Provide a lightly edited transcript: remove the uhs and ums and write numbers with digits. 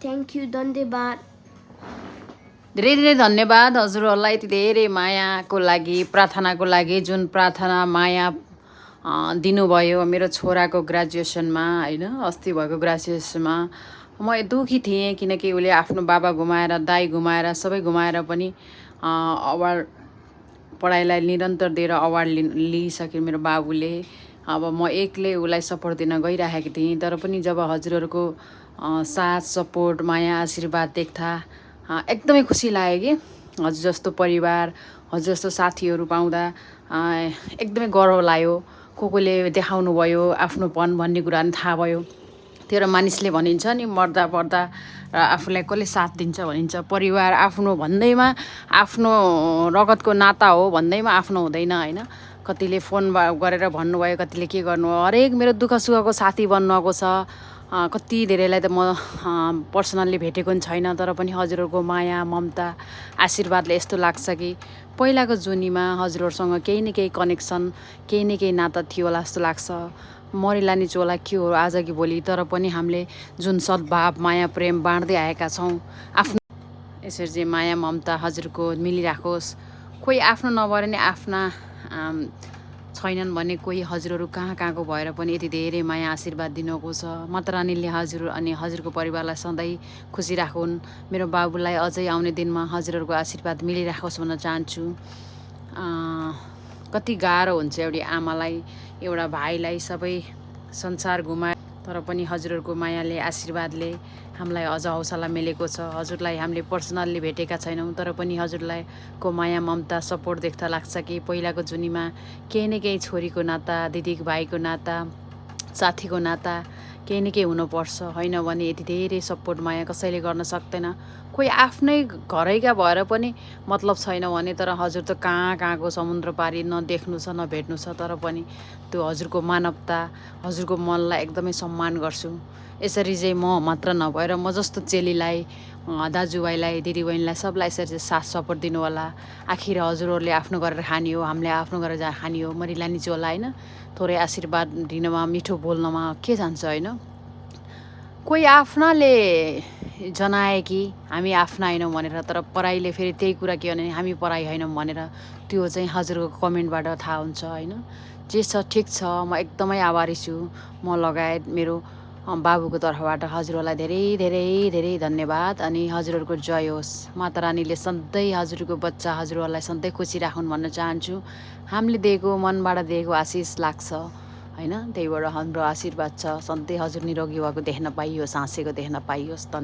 Thank you, धन्यवाद। धेरै धेरै धन्यवाद हजुरहरूलाई यति धेरै मायाको लागि, प्रार्थनाको लागि, जुन प्रार्थना माया दिनुभयो मेरो छोराको ग्रेजुएसनमा होइन, अस्ति भएको ग्रेजुएसनमा। म दुःखी थिएँ किनकि उसले आफ्नो बाबा गुमाएर, दाइ गुमाएर, सबै गुमाएर पनि अवार्ड, पढाइलाई निरन्तर दिएर अवार्ड लिइसक्यो मेरो बाबुले। अब म एक्लै उसलाई सपोर्ट दिन गइरहेको थिएँ, तर पनि जब हजुरहरूको साथ, सपोर्ट, माया, आशीर्वाद देख्दा एकदमै खुसी लाग्यो कि हजुर जस्तो परिवार, हजुर जस्तो साथीहरू पाउँदा एकदमै गर्व लाग्यो। कोले देखाउनु भयो आफ्नोपन भन्ने कुरा पनि थाहा भयो। तेरो मानिसले भनिन्छ नि, मर्दा पर्दा र आफूलाई कसले साथ दिन्छ भनिन्छ। परिवार आफ्नो भन्दैमा आफ्नो रगतको नाता हो भन्दैमा आफ्नो हुँदैन होइन। कतिले फोन गरेर भन्नुभयो, कतिले के गर्नुभयो, हरेक मेरो दुःख सुखको साथी बन्नुको छ। कति धेरैलाई त म पर्सनल्ली भेटेको पनि छैन, तर पनि हजुरहरूको माया, ममता, आशीर्वादले यस्तो लाग्छ कि पहिलाको जुनीमा हजुरहरूसँग केही न केही कनेक्सन, केही न केही नाता थियो होला जस्तो लाग्छ। मरिलानी चोला के हो आज कि भोलि, तर पनि हामीले जुन सद्भाव, माया, प्रेम बाँड्दै आएका छौँ, आफ्नो यसरी चाहिँ माया, ममता हजुरको मिलिराखोस्। कोही आफ्नो नभएर नि आफ्ना छैनन् भने कोही हजुरहरू कहाँको भएर पनि यति धेरै माया, आशीर्वाद दिनुभएको छ। माता रानीले हजुर अनि हजुरको परिवारलाई सधैँ खुसी राखुन्। मेरो बाबुलाई अझै आउने दिनमा हजुरहरूको आशीर्वाद मिलिराखोस् भन्न चाहन्छु। कति गाह्रो हुन्छ एउटी आमालाई, एउटा भाइलाई सबै संसार घुमाए, तर पनि हजुरहरूको मायाले, आशीर्वादले हामीलाई अझ हौसला मिलेको छ। हजुरलाई हामीले पर्सनल्ली भेटेका छैनौँ, तर पनि हजुरलाई को माया, ममता, सपोर्ट देख्दा लाग्छ कि पहिलाको जुनीमा केही न केही छोरीको नाता, दिदी भाइको नाता, साथीको नाता केही न केही हुनुपर्छ। होइन भने यति धेरै सपोर्ट, माया कसैले गर्न सक्दैन। कोही आफ्नै घरैका भएर पनि मतलब छैन भने, तर हजुर त कहाँको समुद्र पारी नदेख्नु छ, नभेट्नु छ, तर पनि त्यो हजुरको मानवता, हजुरको मनलाई एकदमै सम्मान गर्छु। यसरी चाहिँ म मात्र नभएर म जस्तो चेलीलाई, दाजुभाइलाई, दिदीबहिनीलाई, सबलाई यसरी चाहिँ साथ सपोर्ट दिनु होला। आखिर हजुरहरूले आफ्नो गरेर खानी हो, हामीले आफ्नो गरेर खानी हो। मरिलानी चोला होइन, थोरै आशीर्वाद दिनमा, मिठो बोल्नमा के जान्छ होइन। कोही आफ्नाले जनाए कि हामी आफ्ना होइनौँ भनेर, तर पराईले फेरि त्यही कुरा के भने हामी पराई होइनौँ भनेर, त्यो चाहिँ हजुरको कमेन्टबाट थाहा हुन्छ होइन। जे छ ठिक छ, म एकदमै आभारी छु। म लगायत मेरो बाबुको तर्फबाट हजुरहरूलाई धेरै धेरै धेरै धन्यवाद। अनि हजुरहरूको जय होस्। माता रानीले सधैँ हजुरको बच्चा हजुरहरूलाई सधैँ खुसी राखुन् भन्न चाहन्छु। हामीले दिएको, मनबाट दिएको आशिष लाग्छ होइन, त्यहीबाट हाम्रो आशीर्वाद छ। सधैँ हजुर निरोगी भएको देख्न पाइयोस्, हाँसेको देख्न पाइयोस्।